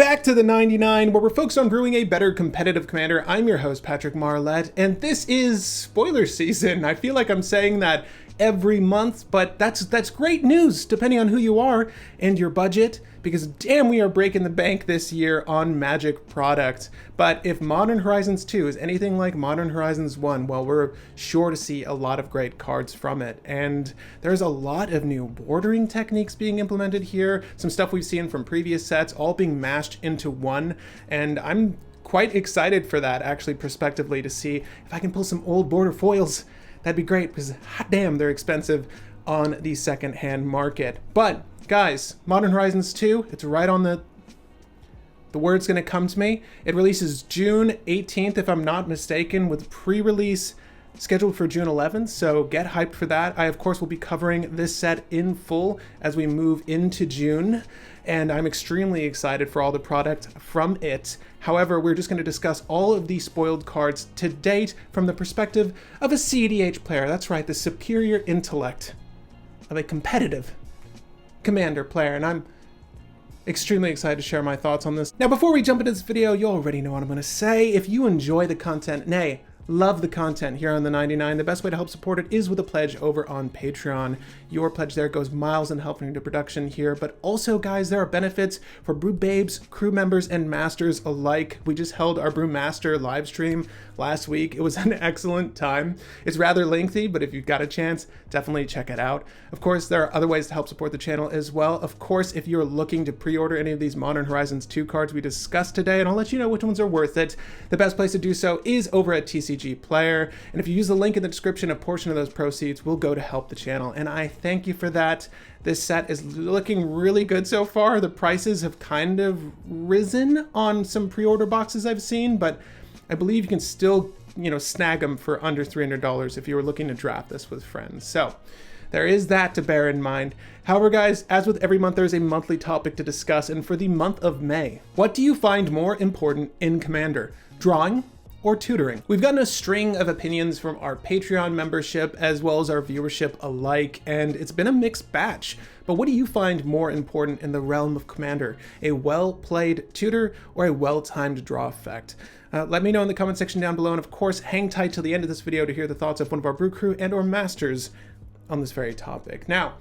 back to the 99, where we're focused on brewing a better competitive commander. I'm your host, Patrick Marlette, and this is spoiler season. I feel like I'm saying that every month, but that's great news, depending on who you are and your budget, because damn, we are breaking the bank this year on Magic product. But if Modern Horizons 2 is anything like Modern Horizons 1, well, we're sure to see a lot of great cards from it. And there's a lot of new bordering techniques being implemented here, some stuff we've seen from previous sets, all being mashed into one, and I'm quite excited for that, actually, prospectively, to see if I can pull some old border foils. That'd be great, because hot damn, they're expensive on the second-hand market. But guys, Modern Horizons 2, it's right on the word's gonna come to me. It releases June 18th, if I'm not mistaken, with pre-release scheduled for June 11th, so get hyped for that. I, of course, will be covering this set in full as we move into June, and I'm extremely excited for all the product from it. However, we're just going to discuss all of these spoiled cards to date from the perspective of a cEDH player. That's right, the superior intellect of a competitive commander player, and I'm extremely excited to share my thoughts on this. Now, before we jump into this video, you already know what I'm going to say. If you enjoy the content, nay, love the content here on the 99, the best way to help support it is with a pledge over on Patreon. Your pledge there goes miles in helping the production here, but also, guys, there are benefits for brew babes, crew members, and masters alike. We just held our brew master live stream last week. It was an excellent time. It's rather lengthy, but if you've got a chance, definitely check it out. Of course, there are other ways to help support the channel as well. Of course, if you're looking to pre-order any of these Modern Horizons 2 cards we discussed today, and I'll let you know which ones are worth it, the best place to do so is over at TCG Player, and if you use the link in the description, a portion of those proceeds will go to help the channel, and I thank you for that. This set is looking really good so far. The prices have kind of risen on some pre-order boxes I've seen, but I believe you can still, snag them for under $300 if you were looking to draft this with friends. So there is that to bear in mind. However, guys, as with every month, there's a monthly topic to discuss, and for the month of May, what do you find more important in Commander? Drawing or tutoring? We've gotten a string of opinions from our Patreon membership as well as our viewership alike, and it's been a mixed batch. But what do you find more important in the realm of Commander? A well-played tutor or a well-timed draw effect? Let me know in the comment section down below, and of course, hang tight till the end of this video to hear the thoughts of one of our brew crew and or masters on this very topic. Now,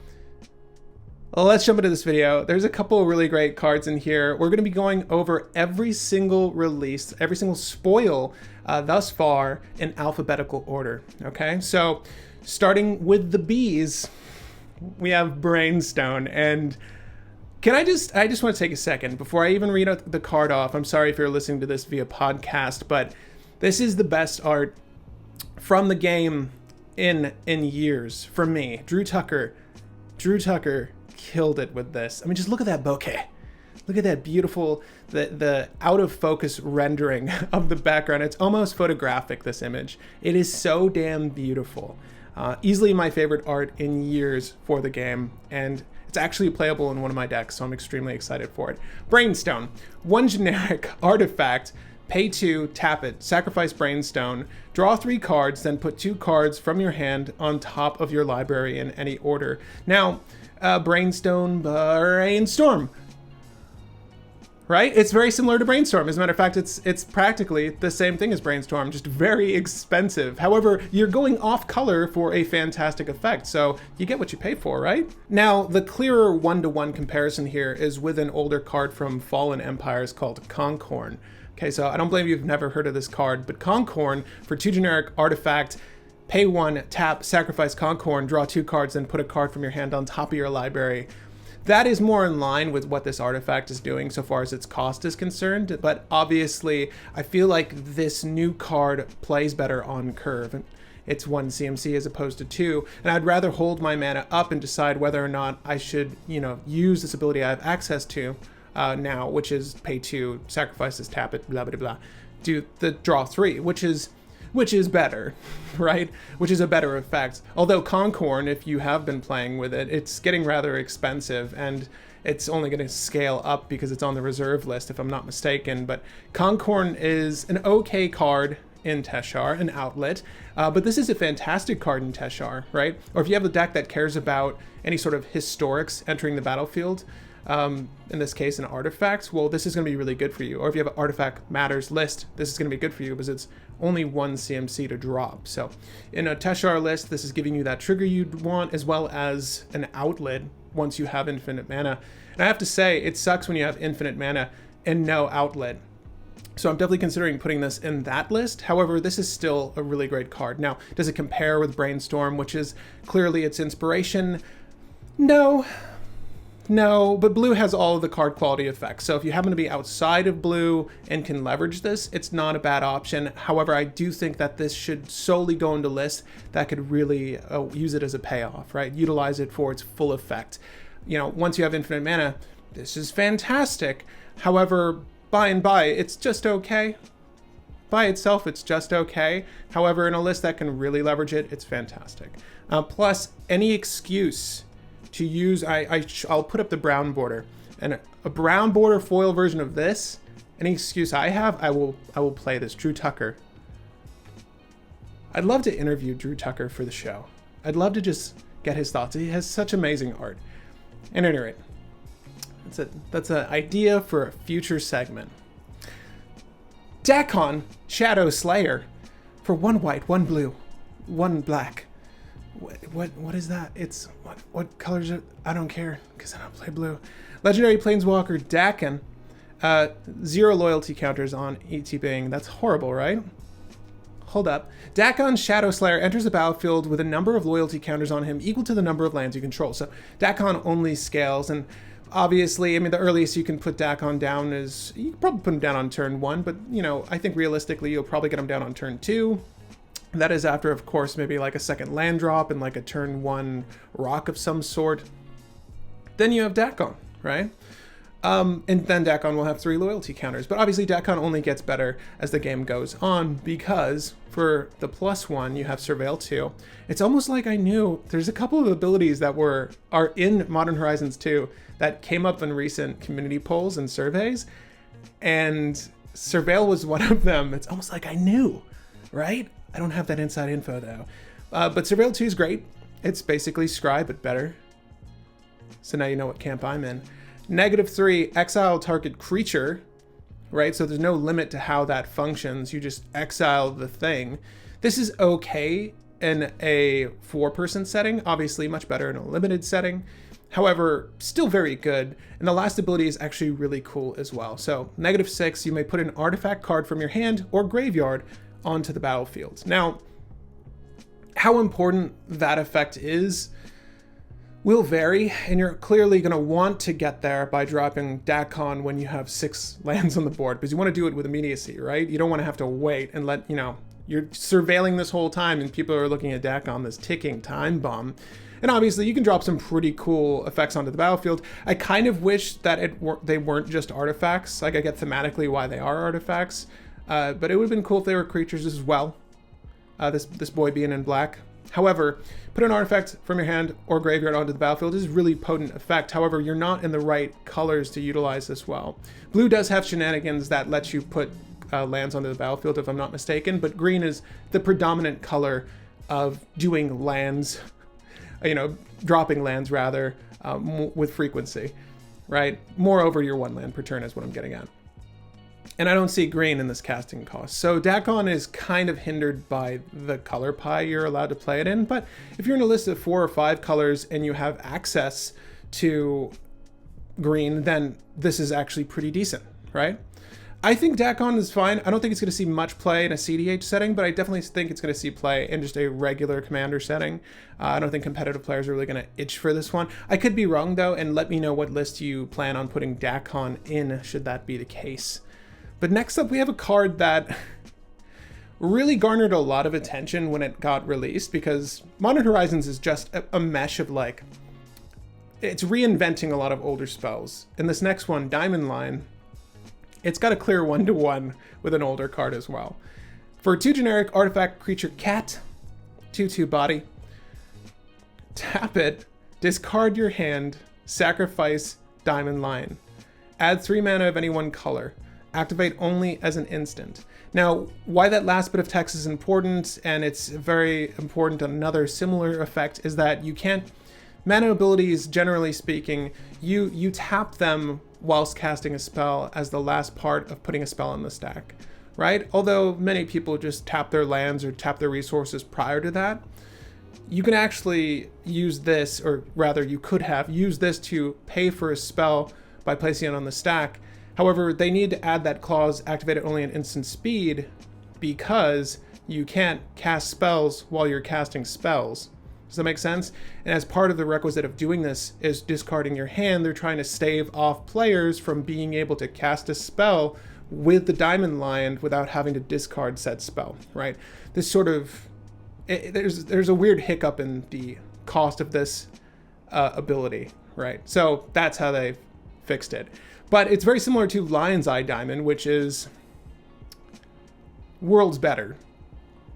let's jump into this video. There's a couple of really great cards in here. We're going to be going over every single release, every single spoil thus far in alphabetical order. Okay, so starting with the bees, we have Brainstone. And I just want to take a second before I even read the card off. I'm sorry if you're listening to this via podcast, but this is the best art from the game in years for me. Drew Tucker killed it with this. I mean, just look at that bokeh. Look at that beautiful, the out of focus rendering of the background. It's almost photographic, this image. It is so damn beautiful. Easily my favorite art in years for the game, and it's actually playable in one of my decks, so I'm extremely excited for it. Brainstone, one generic artifact. Pay 2, tap it, sacrifice Brainstone, draw 3 cards, then put 2 cards from your hand on top of your library in any order. Now, Brainstorm, right? It's very similar to Brainstorm. As a matter of fact, it's practically the same thing as Brainstorm, just very expensive. However, you're going off color for a fantastic effect, so you get what you pay for, right? Now, the clearer one-to-one comparison here is with an older card from Fallen Empires called Conkhorn. Okay, so I don't blame you if you've never heard of this card, but Conkhorn, for 2 generic artifact, pay 1, tap, sacrifice Conkhorn, draw 2 cards, then put a card from your hand on top of your library. That is more in line with what this artifact is doing so far as its cost is concerned, but obviously I feel like this new card plays better on curve. It's 1 CMC as opposed to 2, and I'd rather hold my mana up and decide whether or not I should, use this ability I have access to now, which is pay 2, sacrifice this, tap it, blah, blah, blah, do the draw 3, which is better, right? Which is a better effect. Although Conkhorn, if you have been playing with it, it's getting rather expensive, and it's only going to scale up because it's on the reserve list, if I'm not mistaken. But Conkhorn is an okay card in Teshar, an outlet, but this is a fantastic card in Teshar, right? Or if you have a deck that cares about any sort of historics entering the battlefield, in this case an artifact, well, this is going to be really good for you. Or if you have an artifact matters list, this is going to be good for you because it's only 1 CMC to drop. So in a Teshar list, this is giving you that trigger you'd want, as well as an outlet once you have infinite mana. And I have to say, it sucks when you have infinite mana and no outlet. So I'm definitely considering putting this in that list. However, this is still a really great card. Now, does it compare with Brainstorm, which is clearly its inspiration? No, but blue has all of the card quality effects. So if you happen to be outside of blue and can leverage this, it's not a bad option. However, I do think that this should solely go into lists that could really use it as a payoff, right? Utilize it for its full effect. You know, once you have infinite mana, this is fantastic. However, by it's just okay. By itself, it's just okay. However, in a list that can really leverage it, it's fantastic. Plus, any excuse to use, I'll put up the brown border, and a brown border foil version of this, any excuse I have, I will play this. Drew Tucker. I'd love to interview Drew Tucker for the show. I'd love to just get his thoughts. He has such amazing art. At any rate, that's an idea for a future segment. Dakkon Shadow Slayer for 1 white, 1 blue, 1 black. What is that? It's what colors are? I don't care because I don't play blue. Legendary Planeswalker Dakkon. 0 loyalty counters on ETBing. That's horrible, right? Hold up. Dakkon Shadow Slayer enters the battlefield with a number of loyalty counters on him equal to the number of lands you control. So Dakkon only scales, and obviously, I mean, the earliest you can put Dakkon down is, you can probably put him down on turn 1, but, you know, I think realistically you'll probably get him down on turn 2. That is after, of course, maybe like a second land drop and like a turn 1 rock of some sort. Then you have Dakkon, right? And then Dakkon will have 3 loyalty counters. But obviously Dakkon only gets better as the game goes on, because for the +1, you have Surveil 2. It's almost like I knew there's a couple of abilities that are in Modern Horizons 2 that came up in recent community polls and surveys, and Surveil was one of them. It's almost like I knew, right? I don't have that inside info though. But Surveil 2 is great. It's basically Scry, but better. So now you know what camp I'm in. -3, exile target creature, right? So there's no limit to how that functions. You just exile the thing. This is okay in a 4-person setting, obviously much better in a limited setting. However, still very good. And the last ability is actually really cool as well. So -6, you may put an artifact card from your hand or graveyard onto the battlefield. Now, how important that effect is will vary, and you're clearly going to want to get there by dropping Dakkon when you have 6 lands on the board, because you want to do it with immediacy, right? You don't want to have to wait and let, you know, you're surveilling this whole time and people are looking at Dakkon, this ticking time bomb. And obviously you can drop some pretty cool effects onto the battlefield. I kind of wish that they weren't just artifacts. Like, I get thematically why they are artifacts, but it would have been cool if they were creatures as well. This boy being in black. However, put an artifact from your hand or graveyard onto the battlefield is a really potent effect. However, you're not in the right colors to utilize this well. Blue does have shenanigans that lets you put lands onto the battlefield, if I'm not mistaken, but green is the predominant color of doing lands, you know, dropping lands rather, with frequency, right? Moreover, your 1 land per turn is what I'm getting at. And I don't see green in this casting cost. So Dakkon is kind of hindered by the color pie you're allowed to play it in. But if you're in a list of 4 or 5 colors and you have access to green, then this is actually pretty decent, right? I think Dakkon is fine. I don't think it's going to see much play in a cEDH setting, but I definitely think it's going to see play in just a regular commander setting. I don't think competitive players are really going to itch for this one. I could be wrong though, and let me know what list you plan on putting Dakkon in, should that be the case. But next up, we have a card that really garnered a lot of attention when it got released, because Modern Horizons is just a mesh of, like, it's reinventing a lot of older spells. And this next one, Diamond Line, it's got a clear 1/1 with an older card as well. For 2 generic artifact creature cat, 2/2 body, tap it, discard your hand, sacrifice Diamond Line. Add 3 mana of any 1 color. Activate only as an instant. Now, why that last bit of text is important, and it's very important, another similar effect, is that you can't mana abilities, generally speaking, you tap them whilst casting a spell as the last part of putting a spell on the stack, right? Although many people just tap their lands or tap their resources prior to that, you can actually use this, or rather you could have used this to pay for a spell by placing it on the stack. However, they need to add that clause, activated only at instant speed, because you can't cast spells while you're casting spells. Does that make sense? And as part of the requisite of doing this is discarding your hand, they're trying to stave off players from being able to cast a spell with the Diamond Lion without having to discard said spell, right? This sort of, there's a weird hiccup in the cost of this ability, right? So that's how they fixed it. But it's very similar to Lion's Eye Diamond, which is worlds better.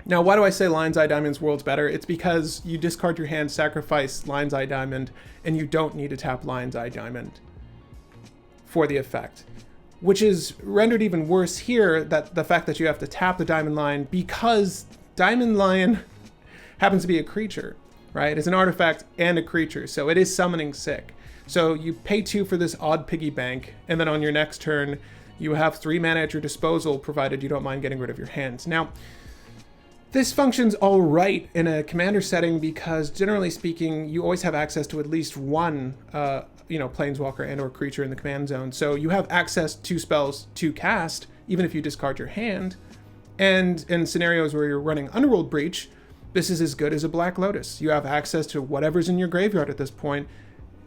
Now, why do I say Lion's Eye Diamond's worlds better? It's because you discard your hand, sacrifice Lion's Eye Diamond, and you don't need to tap Lion's Eye Diamond for the effect. Which is rendered even worse here, that the fact that you have to tap the Diamond Lion, because Diamond Lion happens to be a creature, right? It's an artifact and a creature, so it is summoning sick. So you pay 2 for this odd piggy bank, and then on your next turn, you have 3 mana at your disposal, provided you don't mind getting rid of your hands. Now, this functions all right in a commander setting because, generally speaking, you always have access to at least one, planeswalker and or creature in the command zone. So you have access to spells to cast, even if you discard your hand. And in scenarios where you're running Underworld Breach, this is as good as a Black Lotus. You have access to whatever's in your graveyard at this point,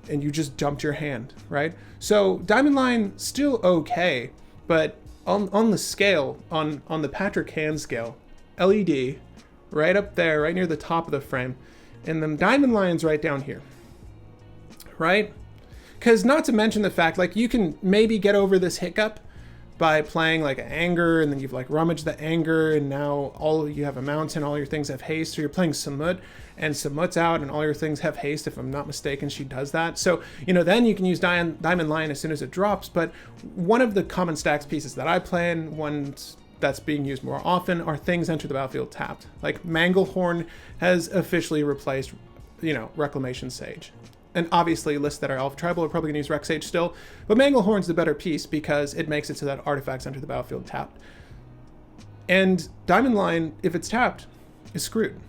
and you just dumped your hand, right? So Diamond Lion, still okay, but on the scale, on the Patrick hand scale, LED, right up there, right near the top of the frame, and the Diamond Lion's right down here, right? Because not to mention the fact, like, you can maybe get over this hiccup by playing like Anger, and then you've like rummaged the Anger, and now you have a mountain, all your things have haste. So you're playing Samut, and Samut's out, and all your things have haste. If I'm not mistaken, she does that. So, then you can use Diamond Lion as soon as it drops. But one of the common stacks pieces that I play, and ones that's being used more often, are things enter the battlefield tapped. Like Manglehorn has officially replaced, Reclamation Sage. And obviously, lists that are Alpha Tribal are probably going to use Rec Sage still, but Manglehorn's the better piece because it makes it so that artifacts enter the battlefield tapped. And Diamond Lion, if it's tapped, is screwed.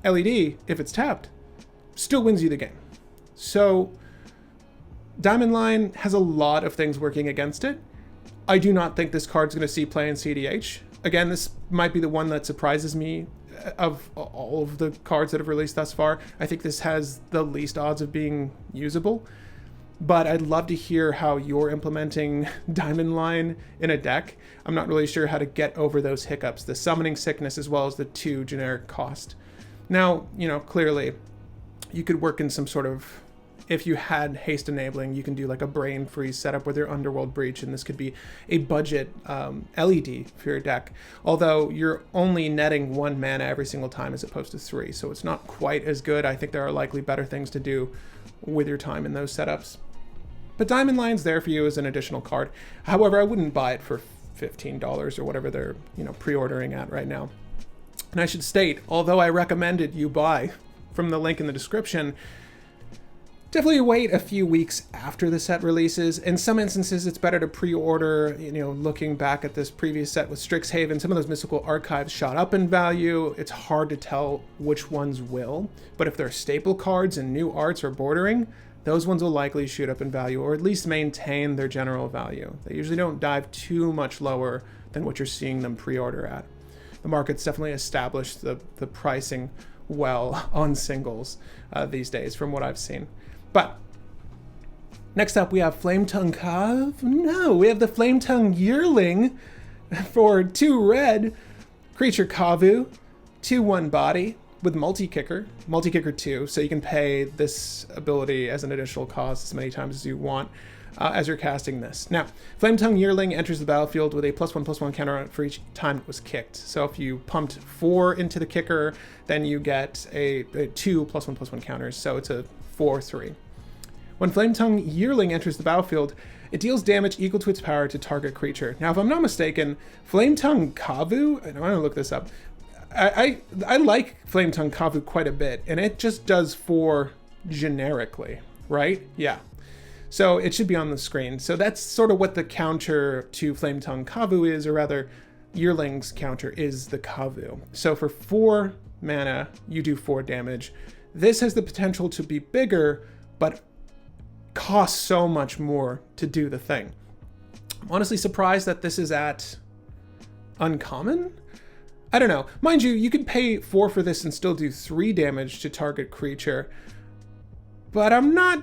LED, if it's tapped, still wins you the game. So Diamond Lion has a lot of things working against it. I do not think this card's going to see play in cEDH. Again, this might be the one that surprises me of all of the cards that have released thus far. I think this has the least odds of being usable, but I'd love to hear how you're implementing Diamond Lion in a deck. I'm not really sure how to get over those hiccups, the summoning sickness as well as the 2 generic cost. Now, clearly you could work in some sort of, if you had haste enabling, you can do like a brain freeze setup with your Underworld Breach, and this could be a budget LED for your deck. Although you're only netting 1 mana every single time as opposed to 3, so it's not quite as good. I think there are likely better things to do with your time in those setups. But Diamond Lion's there for you as an additional card. However, I wouldn't buy it for $15 or whatever they're pre-ordering at right now. And I should state, although I recommended you buy from the link in the description, definitely wait a few weeks after the set releases. In some instances, it's better to pre-order. Looking back at this previous set with Strixhaven, some of those mystical archives shot up in value. It's hard to tell which ones will, but if they're staple cards and new arts or bordering, those ones will likely shoot up in value, or at least maintain their general value. They usually don't dive too much lower than what you're seeing them pre-order at. The market's definitely established the pricing well on singles these days, from what I've seen. But next up, we have Flametongue we have the Flametongue Yearling for 2 red, creature Kavu, 2/1 body with multi-kicker 2, so you can pay this ability as an additional cost as many times as you want as you're casting this. Now, Flametongue Yearling enters the battlefield with a +1/+1 counter on it for each time it was kicked. So if you pumped 4 into the kicker, then you get a 2 +1/+1 counters, so it's a 4/3. When Flametongue Yearling enters the battlefield, it deals damage equal to its power to target creature. Now, if I'm not mistaken, Flametongue Kavu, and I'm going to look this up, I like Flametongue Kavu quite a bit, and it just does 4 generically, right? Yeah. So it should be on the screen. So that's sort of what the counter to Flametongue Kavu is, or rather, Yearling's counter is the Kavu. So for 4 mana, you do 4 damage. This has the potential to be bigger, but costs so much more to do the thing. I'm honestly surprised that this is at uncommon? I don't know. Mind you, you could pay 4 for this and still do 3 damage to target creature, but I'm not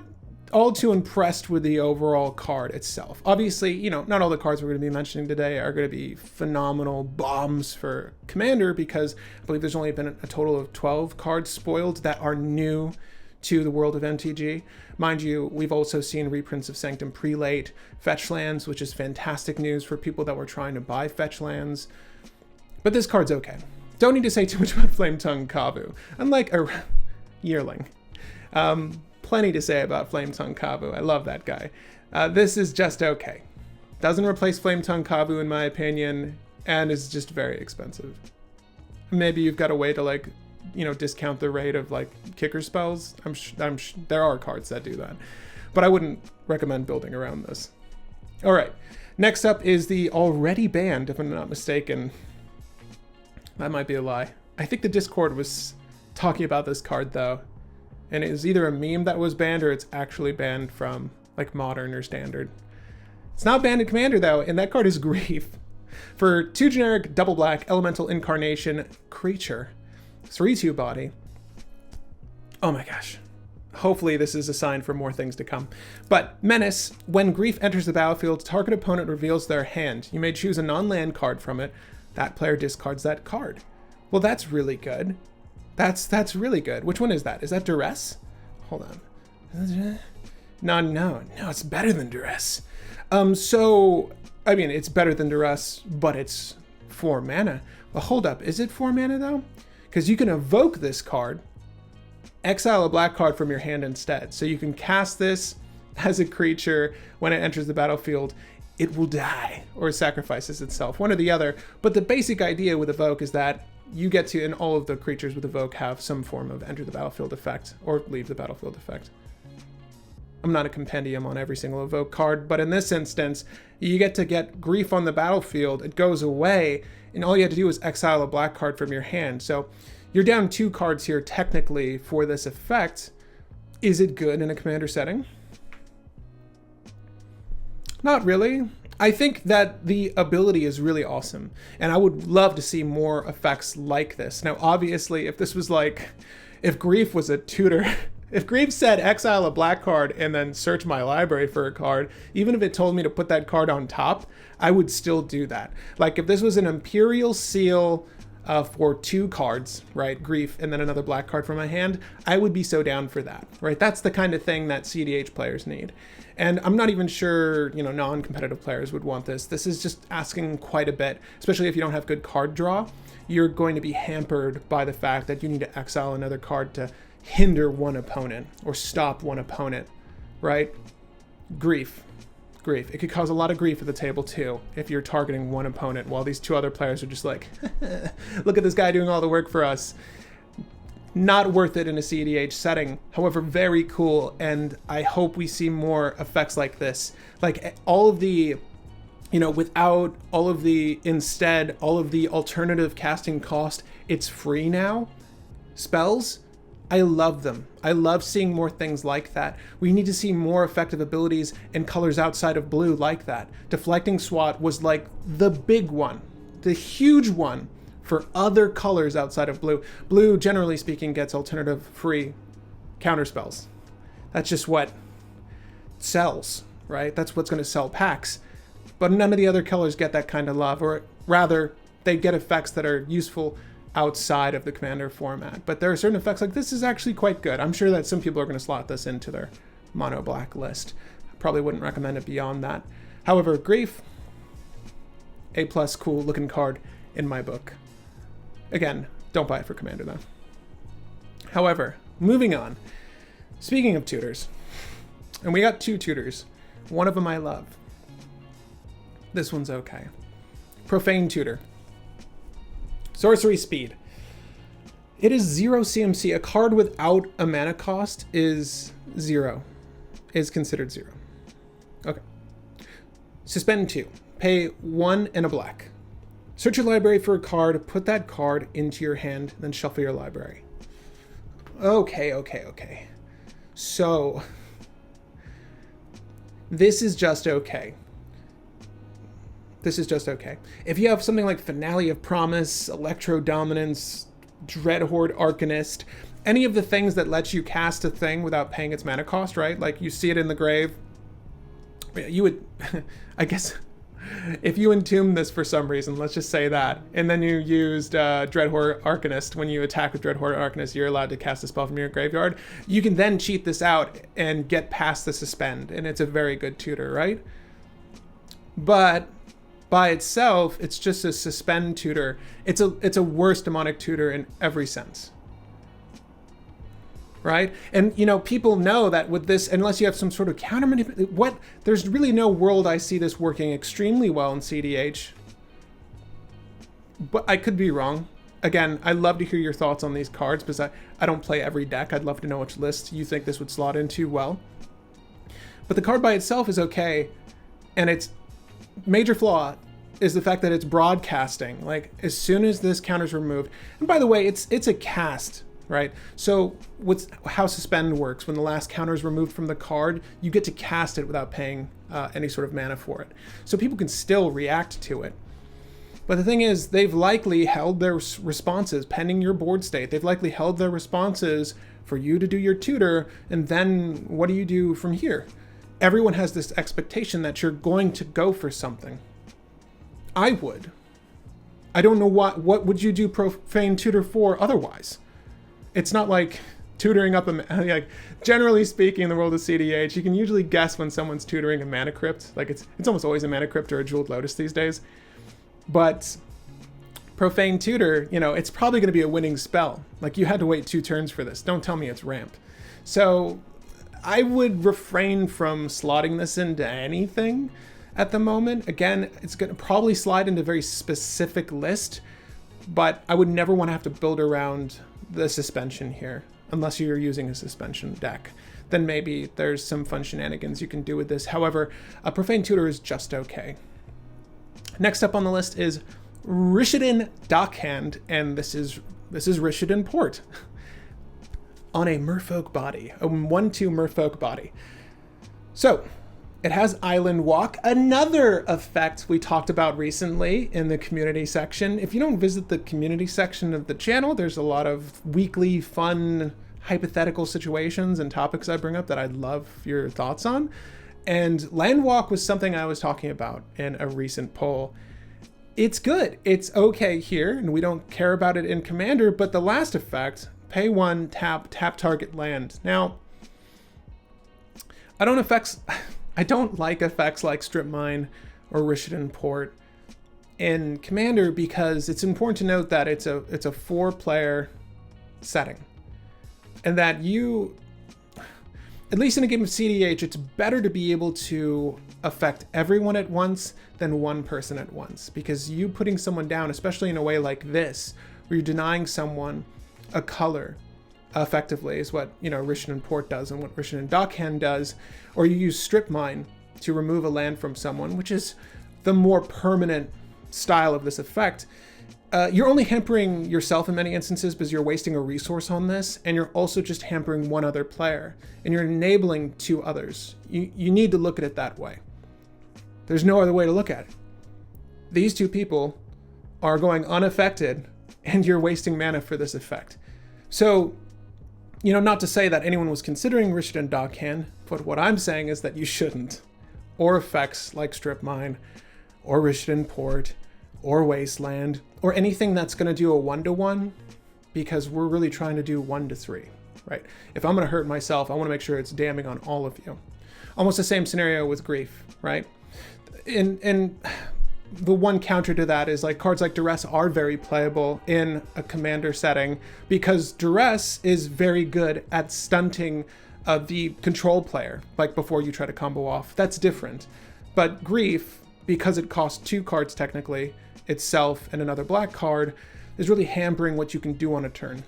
all too impressed with the overall card itself. Obviously, you know, not all the cards we're going to be mentioning today are going to be phenomenal bombs for Commander, because I believe there's only been a total of 12 cards spoiled that are new to the world of MTG. Mind you, we've also seen reprints of Sanctum Prelate, fetch lands, which is fantastic news for people that were trying to buy fetch lands. But this card's okay. Don't need to say too much about Flametongue Kavu. Unlike a Yearling. Plenty to say about Flametongue Kavu. I love that guy. This is just okay. Doesn't replace Flametongue Kavu in my opinion, and is just very expensive. Maybe you've got a way to, like, you know, discount the rate of like kicker spells. There are cards that do that, but I wouldn't recommend building around this. All right, next up is the already banned, if I'm not mistaken. That might be a lie. I think the Discord was talking about this card though, and it was either a meme that was banned or it's actually banned from like Modern or Standard. It's not banned in Commander though, and that card is Grief. For 2 generic double black elemental incarnation creature. 3/2 body. Oh my gosh. Hopefully this is a sign for more things to come. But Menace, when Grief enters the battlefield, target opponent reveals their hand. You may choose a non-land card from it. That player discards that card. Well, that's really good. That's really good. Which one is that? Is that Duress? Hold on. No, it's better than Duress. So, I mean, it's better than Duress, but it's 4 mana. Well, hold up. Is it 4 mana though? Because you can evoke this card, exile a black card from your hand instead. So you can cast this as a creature. When it enters the battlefield, it will die or sacrifices itself, one or the other. But the basic idea with evoke is that you get to, and all of the creatures with evoke have some form of enter the battlefield effect or leave the battlefield effect. I'm not a compendium on every single evoke card, but in this instance, you get to get Grief on the battlefield. It goes away, and all you have to do is exile a black card from your hand. So you're down 2 cards here technically for this effect. Is it good in a Commander setting? Not really. I think that the ability is really awesome, and I would love to see more effects like this. Now, obviously, if this was like, if Grief was a tutor, if Grief said exile a black card and then search my library for a card, even if it told me to put that card on top, I would still do that. Like if this was an Imperial Seal for 2 cards, right, Grief, and then another black card from my hand, I would be so down for that, right? That's the kind of thing that cEDH players need. And I'm not even sure, you know, non-competitive players would want this. This is just asking quite a bit, especially if you don't have good card draw. You're going to be hampered by the fact that you need to exile another card to hinder one opponent or stop one opponent, right? Grief. It could cause a lot of grief at the table too if you're targeting one opponent while these 2 other players are just like, look at this guy doing all the work for us. Not worth it in a cEDH setting. However, very cool, and I hope we see more effects like this. Like all of the, you know, without all of the, instead, all of the alternative casting cost, it's free now. Spells, I love them. I love seeing more things like that. We need to see more effective abilities and colors outside of blue like that. Deflecting Swat was like the big one, the huge one for other colors outside of blue. Blue, generally speaking, gets alternative free counterspells. That's just what sells, right? That's what's going to sell packs. But none of the other colors get that kind of love, or rather, they get effects that are useful outside of the Commander format. But there are certain effects like this is actually quite good. I'm sure that some people are going to slot this into their mono black list. I probably wouldn't recommend it beyond that. However, Grief, A+, cool looking card in my book. Again, don't buy it for Commander though. However, moving on. Speaking of tutors, and we got 2 tutors. One of them I love. This one's okay. Profane Tutor. Sorcery speed. It is 0 CMC. A card without a mana cost is 0. Is considered 0. Okay. Suspend 2. Pay 1 and a black. Search your library for a card, put that card into your hand, then shuffle your library. Okay. So, this is just okay. This is just okay. If you have something like Finale of Promise, Electro Dominance, Dreadhorde Arcanist, any of the things that lets you cast a thing without paying its mana cost, right? Like you see it in the grave. You would, I guess, if you entomb this for some reason, let's just say that, and then you used Dreadhorde Arcanist, when you attack with Dreadhorde Arcanist, you're allowed to cast a spell from your graveyard. You can then cheat this out and get past the suspend, and it's a very good tutor, right? But by itself, it's just a suspend tutor. It's a worse demonic tutor in every sense. Right? And, you know, people know that with this, unless you have some sort of counter manipulation, there's really no world I see this working extremely well in cEDH. But I could be wrong. Again, I'd love to hear your thoughts on these cards, because I don't play every deck. I'd love to know which list you think this would slot into well. But the card by itself is okay, and its major flaw is the fact that it's broadcasting. Like, as soon as this counter's removed, and by the way, it's a cast, right? So how suspend works, when the last counter is removed from the card, you get to cast it without paying any sort of mana for it. So people can still react to it. But the thing is, they've likely held their responses pending your board state. They've likely held their responses for you to do your tutor, and then what do you do from here? Everyone has this expectation that you're going to go for something. I would. I don't know what would you do Profane Tutor for otherwise? It's not like tutoring up like, generally speaking, in the world of cEDH, you can usually guess when someone's tutoring a Mana Crypt. Like, it's almost always a Mana Crypt or a Jeweled Lotus these days. But Profane Tutor, you know, it's probably going to be a winning spell. Like, you had to wait 2 turns for this. Don't tell me it's ramp. So I would refrain from slotting this into anything at the moment. Again, it's going to probably slide into a very specific list, but I would never want to have to build around the suspension here, unless you're using a suspension deck. Then maybe there's some fun shenanigans you can do with this. However, a Profane Tutor is just okay. Next up on the list is Rishadan Dockhand, and this is Rishadan Port on a Merfolk body, a 1/2 Merfolk body. So it has Island Walk, another effect we talked about recently in the community section. If you don't visit the community section of the channel, there's a lot of weekly fun hypothetical situations and topics I bring up that I'd love your thoughts on. And Land Walk was something I was talking about in a recent poll. It's good. It's okay here, and we don't care about it in Commander, but the last effect, pay 1, tap target land. Now, I don't like effects like Strip Mine or Rishadan Port in Commander, because it's important to note that it's a 4-player setting, and that you, at least in a game of cEDH, it's better to be able to affect everyone at once than one person at once, because you putting someone down, especially in a way like this, where you're denying someone a color effectively, is what, you know, Rishadan Port does and what Rishadan Dockhand does, or you use Strip Mine to remove a land from someone, which is the more permanent style of this effect. You're only hampering yourself in many instances because you're wasting a resource on this, and you're also just hampering one other player, and you're enabling 2 others. You need to look at it that way. There's no other way to look at it. These 2 people are going unaffected, and you're wasting mana for this effect. So, you know, not to say that anyone was considering Rishadan Dockhand, but what I'm saying is that you shouldn't. Or effects like Strip Mine, or Rishadan Port, or Wasteland, or anything that's going to do a 1-to-1, because we're really trying to do 1-to-3, right? If I'm going to hurt myself, I want to make sure it's damning on all of you. Almost the same scenario with Grief, right? And the one counter to that is, like, cards like Duress are very playable in a Commander setting, because Duress is very good at stunting the control player, like before you try to combo off. That's different. But Grief, because it costs 2 cards technically, itself and another black card, is really hampering what you can do on a turn.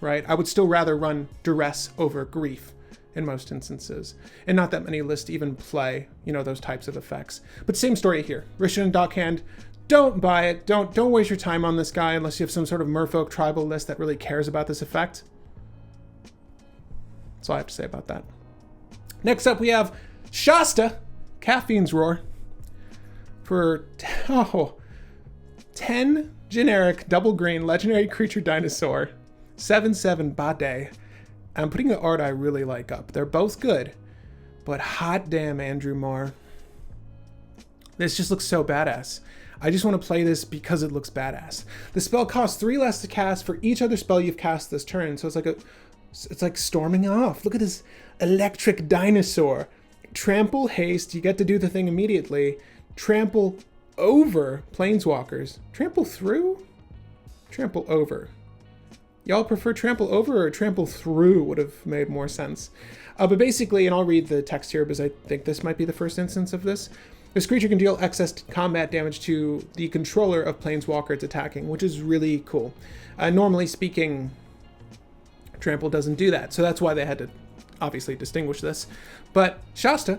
right? I would still rather run Duress over Grief in most instances. And not that many lists even play, you know, those types of effects. But same story here. Rishadan Dockhand, don't buy it. Don't waste your time on this guy unless you have some sort of merfolk tribal list that really cares about this effect. That's all I have to say about that. Next up, we have Shasta, Caffeine's Roar, for 10 generic double green legendary creature dinosaur, 7/7 Bade. I'm putting an art I really like up. They're both good, but hot damn, Andrew Marr. This just looks so badass. I just want to play this because it looks badass. The spell costs 3 less to cast for each other spell you've cast this turn, so it's like storming off. Look at this electric dinosaur. Trample, haste, you get to do the thing immediately. Trample over planeswalkers. Trample through? Trample over. Y'all prefer trample over or trample through would have made more sense. But basically, and I'll read the text here because I think this might be the first instance of this. This creature can deal excess combat damage to the controller of planeswalker it's attacking, which is really cool. Normally speaking, trample doesn't do that, so that's why they had to obviously distinguish this. But Shasta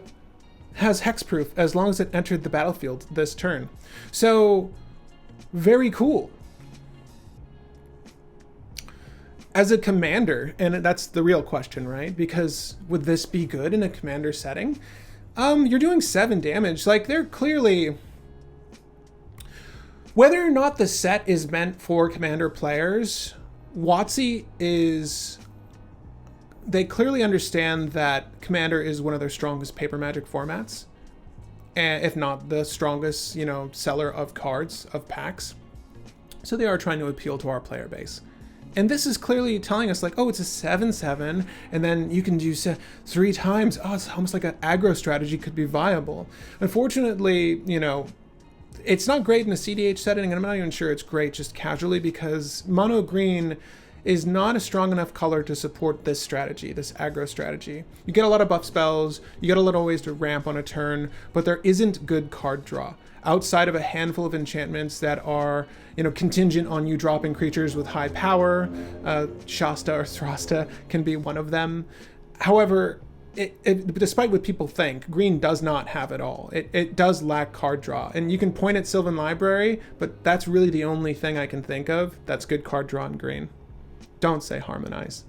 has hexproof as long as it entered the battlefield this turn. So, very cool. As a commander, and that's the real question, right? Because would this be good in a commander setting? You're doing 7 damage. Like, they're clearly... Whether or not the set is meant for commander players, WotC is... They clearly understand that Commander is one of their strongest paper Magic formats, and if not the strongest, you know, seller of cards, of packs. So they are trying to appeal to our player base. And this is clearly telling us like, oh, it's a 7/7, and then you can do 3 times. Oh, it's almost like an aggro strategy could be viable. Unfortunately, you know, it's not great in a cEDH setting, and I'm not even sure it's great just casually because mono green is not a strong enough color to support this strategy, this aggro strategy. You get a lot of buff spells, you get a little ways to ramp on a turn, but there isn't good card draw. Outside of a handful of enchantments that are, you know, contingent on you dropping creatures with high power, Shasta or Thrasta can be one of them. However, despite what people think, green does not have it all. It does lack card draw. And you can point at Sylvan Library, but that's really the only thing I can think of that's good card draw in green. Don't say Harmonize.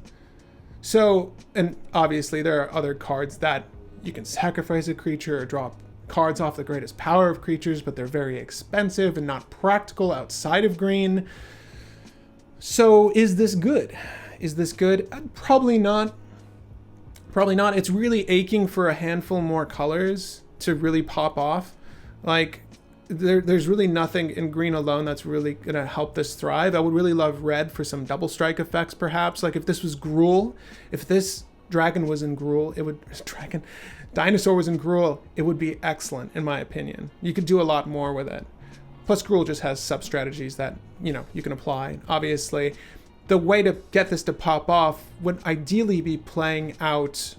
So, and obviously there are other cards that you can sacrifice a creature or drop cards off the greatest power of creatures, but they're very expensive and not practical outside of green. So is this good? Is this good? Probably not. Probably not. It's really aching for a handful more colors to really pop off. Like, there's really nothing in green alone that's really going to help this thrive. I would really love red for some double strike effects, perhaps. Like if this was Gruul, if this dragon was in Gruul, dinosaur was in Gruul, it would be excellent, in my opinion. You could do a lot more with it. Plus, Gruul just has sub-strategies that, you know, you can apply. Obviously, the way to get this to pop off would ideally be playing out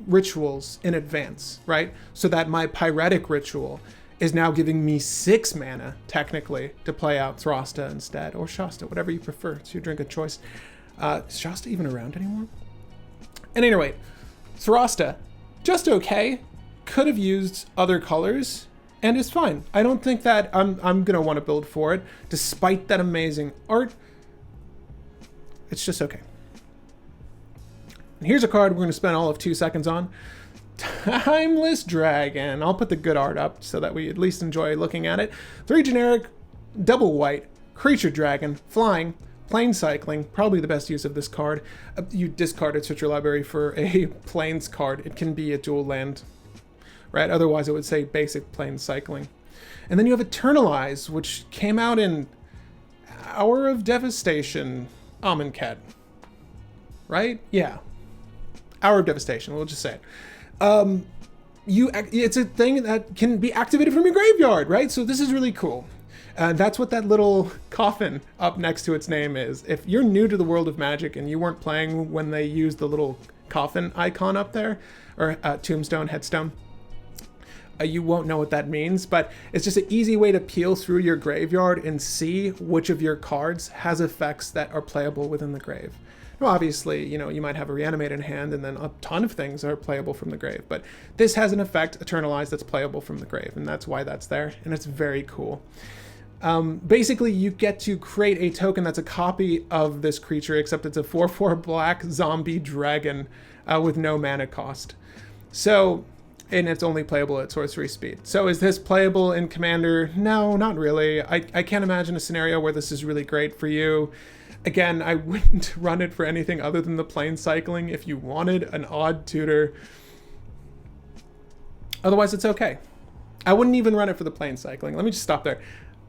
rituals in advance, right? So that my Pyretic ritual is now giving me 6 mana, technically, to play out Thrasta instead, or Shasta, whatever you prefer. It's your drink of choice. Is Shasta even around anymore? And anyway, Thrasta, just okay. Could have used other colors, and it's fine. I don't think that I'm gonna want to build for it, despite that amazing art. It's just okay. And here's a card we're gonna spend all of 2 seconds on. Timeless Dragon. I'll put the good art up so that we at least enjoy looking at it. 3 generic, double white, creature dragon, flying, plane cycling. Probably the best use of this card. You discard it, search your library for a planes card. It can be a dual land, right? Otherwise it would say basic plane cycling. And then you have Eternalize, which came out in Hour of Devastation, Amonkhet, right? Yeah. Hour of Devastation, we'll just say it. It's a thing that can be activated from your graveyard, right? So this is really cool. That's what that little coffin up next to its name is. If you're new to the world of Magic and you weren't playing when they used the little coffin icon up there, or tombstone, headstone, you won't know what that means, but it's just an easy way to peel through your graveyard and see which of your cards has effects that are playable within the grave. Now, obviously, you know, you might have a reanimated hand and then a ton of things are playable from the grave, but this has an effect, Eternalize, that's playable from the grave, and that's why that's there, and it's very cool. Basically, you get to create a token that's a copy of this creature, except it's a 4/4 black zombie dragon with no mana cost. So, and it's only playable at sorcery speed. So is this playable in Commander? No, not really. I can't imagine a scenario where this is really great for you. Again, I wouldn't run it for anything other than the plane cycling if you wanted an odd tutor. Otherwise, it's okay. I wouldn't even run it for the plane cycling. Let me just stop there.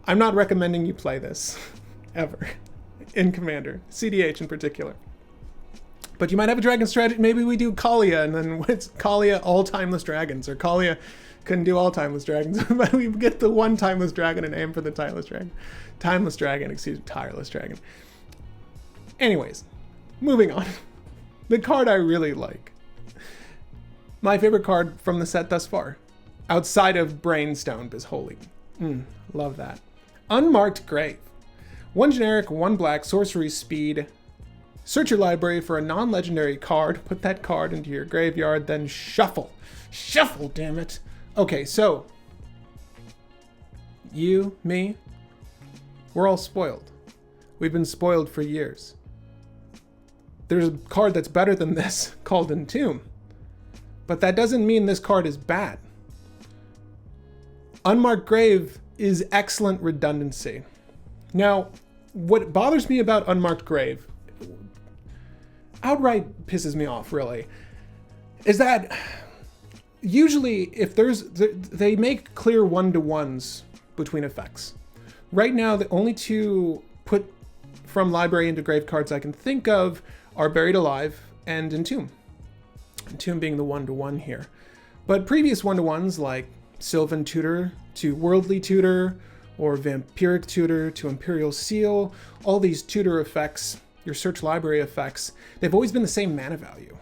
I'm not recommending you play this, ever, in Commander, cEDH in particular. But you might have a dragon strategy. Maybe we do Kalia, and then it's Kalia all timeless dragons, or Kalia couldn't do all timeless dragons, but we get the one timeless dragon and aim for the tireless dragon. Tireless dragon. Anyways, moving on. The card I really like. My favorite card from the set thus far, outside of Brainstone, because holy, love that. Unmarked Grave. 1 generic, 1 black, sorcery speed. Search your library for a non-legendary card, put that card into your graveyard, then shuffle. Shuffle, damn it. Okay, so, you, me, we're all spoiled. We've been spoiled for years. There's a card that's better than this called Entomb, but that doesn't mean this card is bad. Unmarked Grave is excellent redundancy. Now, what bothers me about Unmarked Grave, outright pisses me off really, is that usually if they make clear one-to-ones between effects. Right now, the only two put from library into grave cards I can think of are Buried Alive and Entomb. Entomb being the one-to-one here. But previous one-to-ones like Sylvan Tutor to Worldly Tutor, or Vampiric Tutor to Imperial Seal, all these tutor effects, your search library effects, they've always been the same mana value.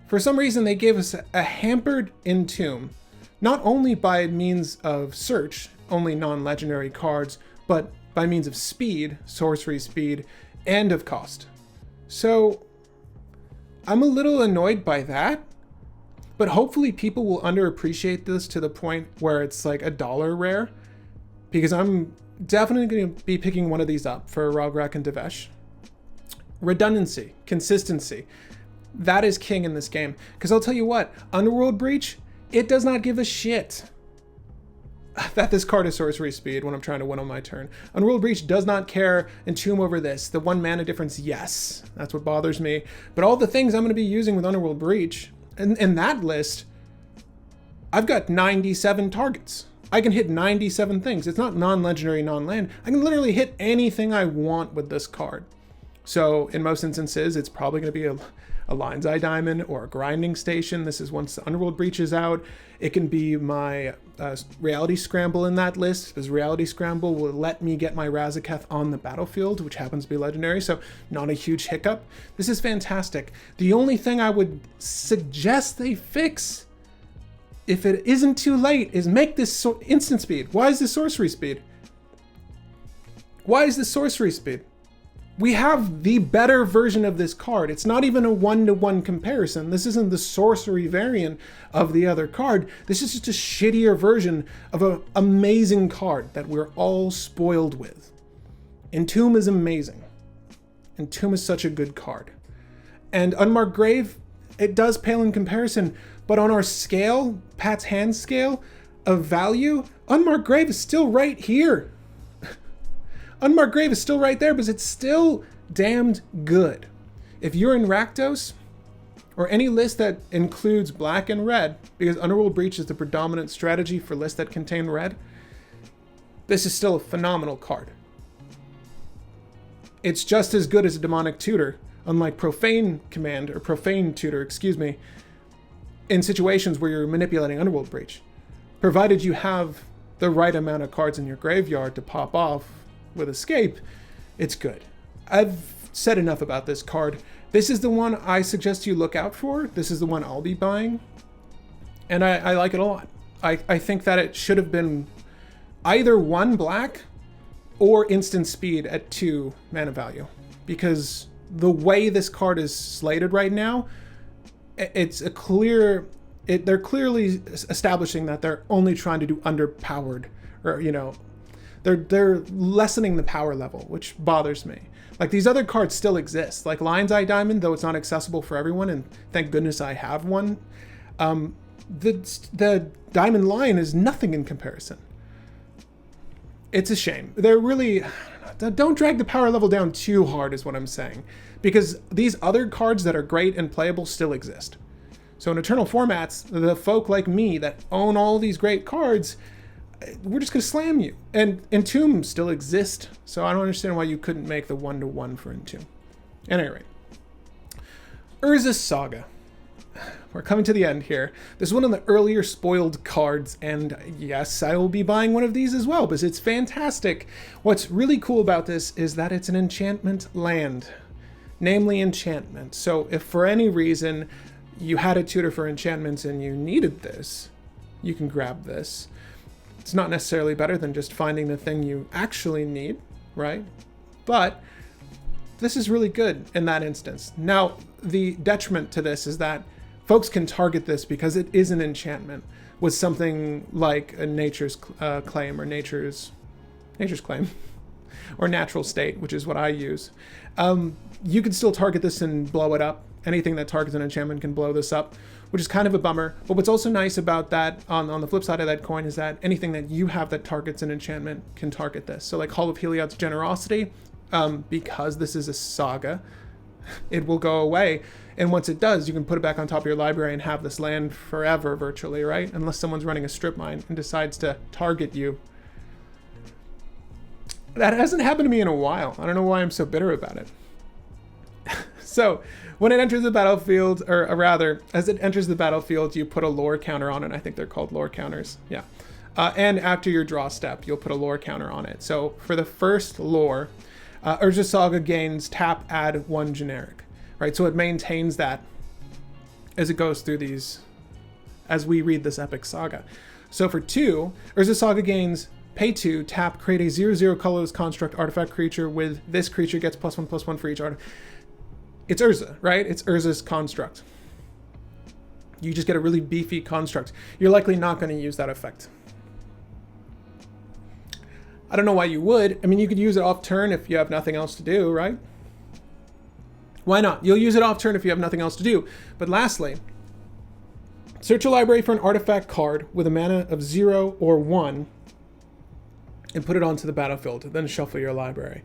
For some reason, they gave us a hampered Entomb, not only by means of search, only non-legendary cards, but by means of speed, sorcery speed, and of cost. So, I'm a little annoyed by that, but hopefully people will underappreciate this to the point where it's like $1 rare, because I'm definitely going to be picking one of these up for Rograk and Devesh. Redundancy, consistency, that is king in this game. Because I'll tell you what, Underworld Breach, it does not give a shit that this card is sorcery speed when I'm trying to win on my turn. Underworld Breach does not care. Entomb over this. The 1 mana difference, yes, that's what bothers me. But all the things I'm going to be using with Underworld Breach, in that list, I've got 97 targets. I can hit 97 things. It's not non-legendary, non-land. I can literally hit anything I want with this card. So in most instances, it's probably going to be a Lion's Eye Diamond or a Grinding Station. This is once the Underworld Breach is out. It can be my Reality Scramble in that list, because Reality Scramble will let me get my Razaketh on the battlefield, which happens to be legendary, so not a huge hiccup. This is fantastic. The only thing I would suggest they fix, if it isn't too late, is make this instant speed. Why is this sorcery speed? Why is this sorcery speed? We have the better version of this card. It's not even a one-to-one comparison. This isn't the sorcery variant of the other card. This is just a shittier version of an amazing card that we're all spoiled with. Entomb is amazing. Entomb is such a good card. And Unmarked Grave, it does pale in comparison, but on our scale, Pat's hand scale of value, Unmarked Grave is still right here. Unmarked Grave is still right there, but it's still damned good. If you're in Rakdos, or any list that includes black and red, because Underworld Breach is the predominant strategy for lists that contain red, this is still a phenomenal card. It's just as good as a Demonic Tutor, unlike Profane Tutor, excuse me, in situations where you're manipulating Underworld Breach. Provided you have the right amount of cards in your graveyard to pop off with Escape, it's good. I've said enough about this card. This is the one I suggest you look out for. This is the one I'll be buying. And I like it a lot. I think that it should have been either 1 black or instant speed at 2 mana value. Because the way this card is slated right now, it's a clear, they're clearly establishing that they're only trying to do underpowered, or, you know, they're lessening the power level, which bothers me. Like, these other cards still exist. Like Lion's Eye Diamond, though it's not accessible for everyone, and thank goodness I have one, the Diamond Lion is nothing in comparison. It's a shame. They're really, don't drag the power level down too hard is what I'm saying, because these other cards that are great and playable still exist. So in Eternal formats, the folk like me that own all these great cards, we're just going to slam you. And Entomb still exists, so I don't understand why you couldn't make the 1-to-1 for Entomb. At any rate, Urza Saga. We're coming to the end here. This is one of the earlier spoiled cards, and yes, I will be buying one of these as well, because it's fantastic. What's really cool about this is that it's an enchantment land, namely enchantment. So if for any reason you had a tutor for enchantments and you needed this, you can grab this. It's not necessarily better than just finding the thing you actually need, right? But this is really good in that instance. Now, the detriment to this is that folks can target this because it is an enchantment with something like a Nature's Claim, or Nature's Claim, or Natural State, which is what I use. You can still target this and blow it up. Anything that targets an enchantment can blow this up, which is kind of a bummer. But what's also nice about that, on the flip side of that coin, is that anything that you have that targets an enchantment can target this. So like Hall of Heliod's Generosity, because this is a saga, it will go away. And once it does, you can put it back on top of your library and have this land forever, virtually, right? Unless someone's running a strip mine and decides to target you. That hasn't happened to me in a while. I don't know why I'm so bitter about it. So, when it enters the battlefield, or rather, as it enters the battlefield, you put a lore counter on it. I think they're called lore counters. Yeah. And after your draw step, you'll put a lore counter on it. So, for the first lore, Urza Saga gains tap, add 1 generic. Right, so it maintains that as it goes through these, as we read this epic saga. So for 2, Urza Saga gains pay 2, tap, create a 0/0 colorless construct artifact creature with this creature gets +1/+1 for each artifact. It's Urza, right? It's Urza's construct. You just get a really beefy construct. You're likely not going to use that effect. I don't know why you would. I mean, you could use it off turn if you have nothing else to do, right? Why not? You'll use it off turn if you have nothing else to do. But lastly, search your library for an artifact card with a mana of 0 or 1 and put it onto the battlefield. Then shuffle your library.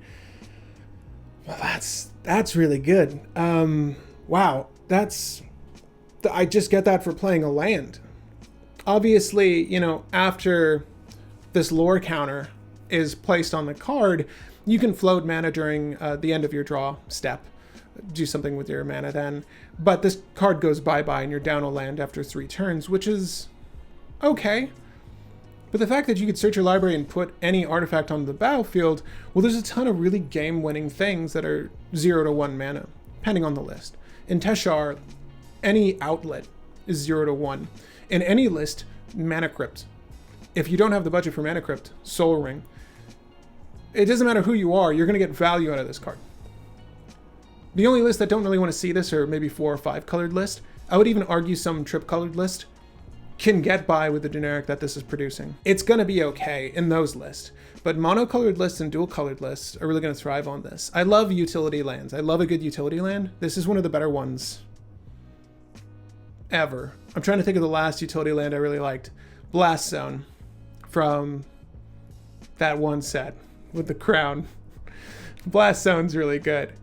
Well, that's really good. Wow, I just get that for playing a land. Obviously, you know, after this lore counter is placed on the card, you can float mana during the end of your draw step. Do something with your mana then. But this card goes bye-bye and you're down a land after 3 turns, which is okay. But the fact that you could search your library and put any artifact on the battlefield, well, there's a ton of really game-winning things that are 0 to 1 mana, depending on the list. In Teshar, any outlet is 0 to 1. In any list, Mana Crypt. If you don't have the budget for Mana Crypt, Soul Ring. It doesn't matter who you are, you're going to get value out of this card. The only lists that don't really want to see this are maybe 4 or 5 colored list. I would even argue some trip colored list can get by with the generic that this is producing. It's going to be okay in those lists, but monocolored lists and dual colored lists are really going to thrive on this. I love utility lands. I love a good utility land. This is one of the better ones ever. I'm trying to think of the last utility land I really liked. Blast Zone from that one set with the crown. Blast Zone's really good.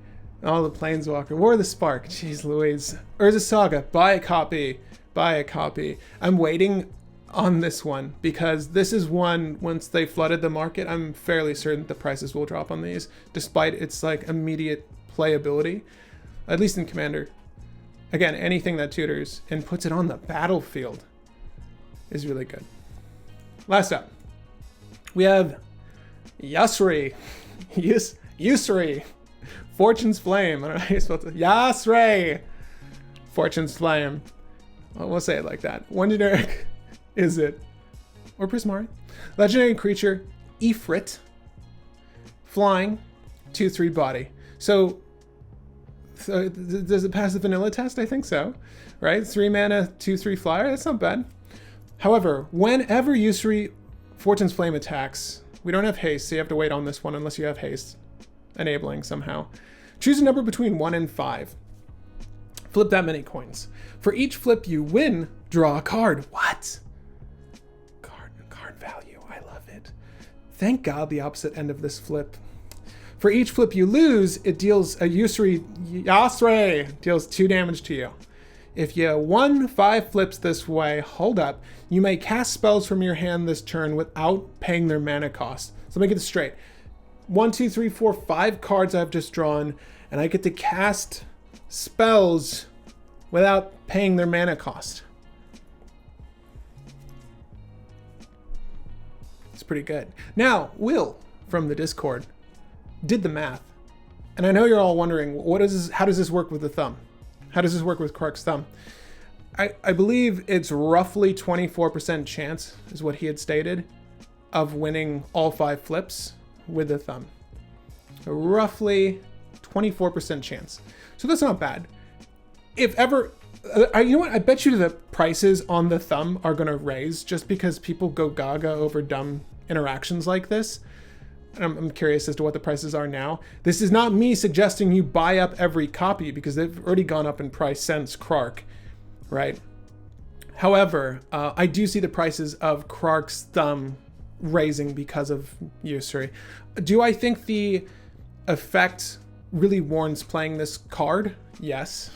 Oh, the Planeswalker. War of the Spark. Jeez Louise. Urza Saga. Buy a copy. Buy a copy. I'm waiting on this one because this is one, once they flooded the market, I'm fairly certain the prices will drop on these, despite its like immediate playability, at least in Commander. Again, anything that tutors and puts it on the battlefield is really good. Last up, we have Yusri. Yusri. Fortune's Flame. I don't know how you're supposed to. Yusri. Fortune's Flame. Well, we'll say it like that. 1 generic. Is it? Or Prismari. Legendary creature. Ifrit. Flying. 2/3 body. So Does it pass the vanilla test? I think so, right? 3 mana, 2/3 flyer. That's not bad. However, whenever Yusri Fortune's Flame attacks, we don't have haste, so you have to wait on this one unless you have haste enabling somehow. Choose a number between 1 and 5. Flip that many coins. For each flip you win, draw a card. What? Card value. I love it. Thank God the opposite end of this flip. For each flip you lose, it deals a Yusri deals 2 damage to you. If you won 5 flips this way, hold up, you may cast spells from your hand this turn without paying their mana cost. So let me get this straight. 1, 2, 3, 4, 5 cards I've just drawn, and I get to cast spells without paying their mana cost. It's pretty good. Now, Will from the Discord did the math. And I know you're all wondering, how does this work with the thumb? How does this work with Krark's thumb? I believe it's roughly 24% chance, is what he had stated, of winning all 5 flips with the thumb. A roughly 24% chance. So that's not bad. If ever, you know what? I bet you the prices on the thumb are going to raise just because people go gaga over dumb interactions like this. I'm curious as to what the prices are now. This is not me suggesting you buy up every copy because they've already gone up in price since Krark, right? However, I do see the prices of Krark's thumb raising because of Yusri. Do I think the effect really warrants playing this card? Yes.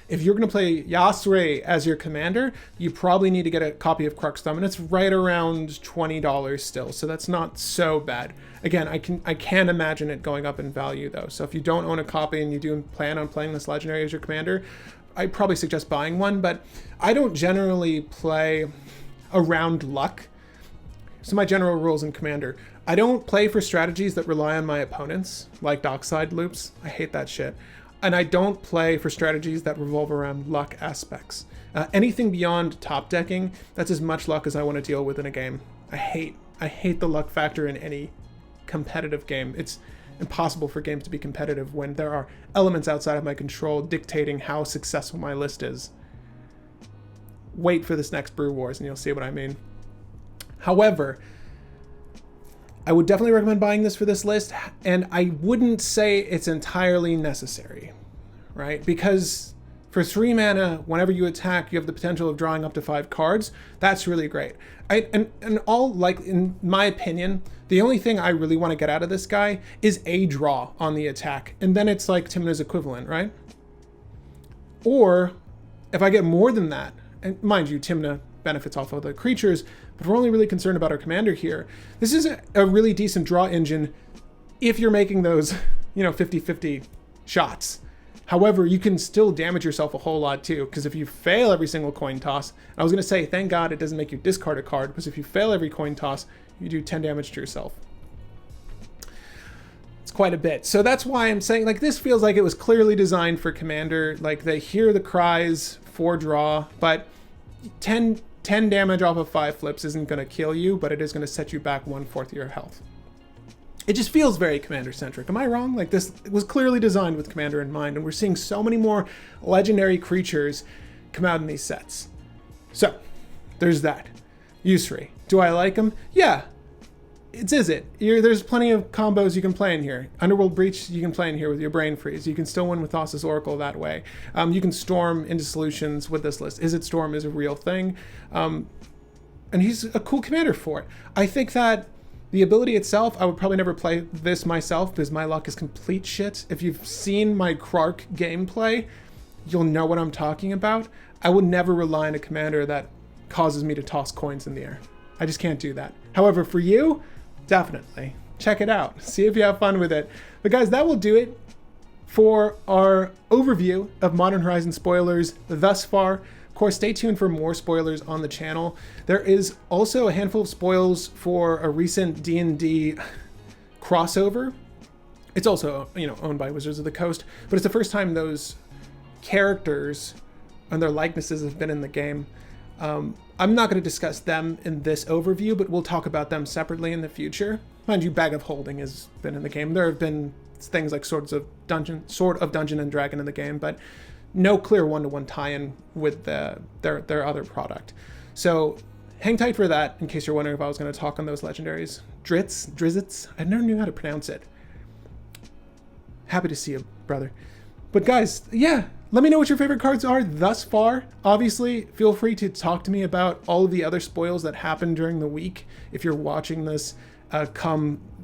If you're going to play Yusri as your commander, you probably need to get a copy of Krark's Thumb, and it's right around $20 still, so that's not so bad. Again, I can imagine it going up in value though, so if you don't own a copy and you do plan on playing this legendary as your commander, I'd probably suggest buying one, but I don't generally play around luck. So my general rules in Commander: I don't play for strategies that rely on my opponents, like dockside loops. I hate that shit. And I don't play for strategies that revolve around luck aspects. Anything beyond top decking, that's as much luck as I want to deal with in a game. I hate the luck factor in any competitive game. It's impossible for games to be competitive when there are elements outside of my control dictating how successful my list is. Wait for this next Brew Wars and you'll see what I mean. However, I would definitely recommend buying this for this list, and I wouldn't say it's entirely necessary, right? Because for 3 mana, whenever you attack, you have the potential of drawing up to 5 cards. That's really great. In my opinion, the only thing I really want to get out of this guy is a draw on the attack, and then it's like Tymna's equivalent, right? Or if I get more than that, and mind you, Tymna benefits off of the creatures, but we're only really concerned about our commander here. This is a really decent draw engine if you're making those, 50-50 shots. However, you can still damage yourself a whole lot too, because if you fail every single coin toss, I was going to say, thank God it doesn't make you discard a card, because if you fail every coin toss, you do 10 damage to yourself. It's quite a bit. So that's why I'm saying, this feels like it was clearly designed for commander. They hear the cries for draw, but 10 damage off of 5 flips isn't going to kill you, but it is going to set you back 1/4 of your health. It just feels very commander-centric. Am I wrong? This was clearly designed with commander in mind, and we're seeing so many more legendary creatures come out in these sets. So, there's that. Yusri. Do I like him? Yeah. Is it? There's plenty of combos you can play in here. Underworld Breach you can play in here with your Brain Freeze. You can still win with Thassa's Oracle that way. You can storm into solutions with this list. Is it Storm is a real thing. And he's a cool commander for it. I think that the ability itself, I would probably never play this myself because my luck is complete shit. If you've seen my Krark gameplay, you'll know what I'm talking about. I would never rely on a commander that causes me to toss coins in the air. I just can't do that. However, for you, definitely. Check it out. See if you have fun with it. But guys, that will do it for our overview of Modern Horizons spoilers thus far. Of course, stay tuned for more spoilers on the channel. There is also a handful of spoils for a recent D&D crossover. It's also, owned by Wizards of the Coast, but it's the first time those characters and their likenesses have been in the game. I'm not going to discuss them in this overview, but we'll talk about them separately in the future. Mind you, Bag of Holding has been in the game. There have been things like Sword of Dungeon and Dragon in the game, but no clear one-to-one tie-in with their other product. So hang tight for that in case you're wondering if I was going to talk on those legendaries. Drizzits, I never knew how to pronounce it. Happy to see you, brother. But guys, yeah, let me know what your favorite cards are thus far. Obviously, feel free to talk to me about all of the other spoils that happened during the week if you're watching this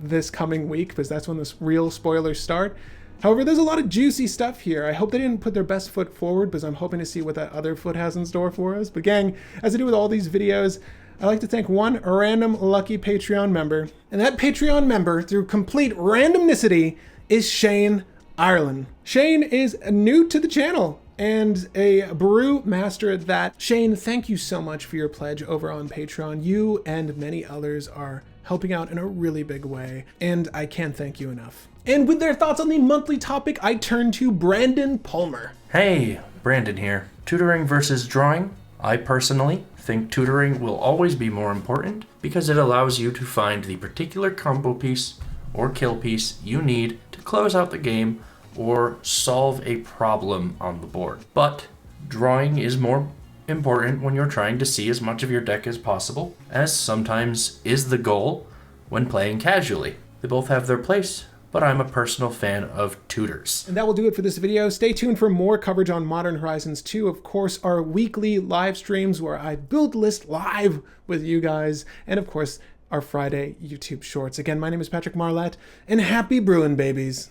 this coming week, because that's when the real spoilers start. However, there's a lot of juicy stuff here. I hope they didn't put their best foot forward, because I'm hoping to see what that other foot has in store for us. But gang, as I do with all these videos, I'd like to thank one random lucky Patreon member. And that Patreon member, through complete randomnicity, is Shane Ireland. Shane is new to the channel and a brew master at that. Shane, thank you so much for your pledge over on Patreon. You and many others are helping out in a really big way, and I can't thank you enough. And with their thoughts on the monthly topic, I turn to Brandon Palmer. Hey, Brandon here. Tutoring versus drawing? I personally think tutoring will always be more important because it allows you to find the particular combo piece or kill piece you need to close out the game or solve a problem on the board. But drawing is more important when you're trying to see as much of your deck as possible, as sometimes is the goal when playing casually. They both have their place, but I'm a personal fan of tutors. And that will do it for this video. Stay tuned for more coverage on Modern Horizons 2. Of course, our weekly live streams where I build list live with you guys, and of course, our Friday YouTube shorts. Again, my name is Patrick Marlett, and happy brewing, babies.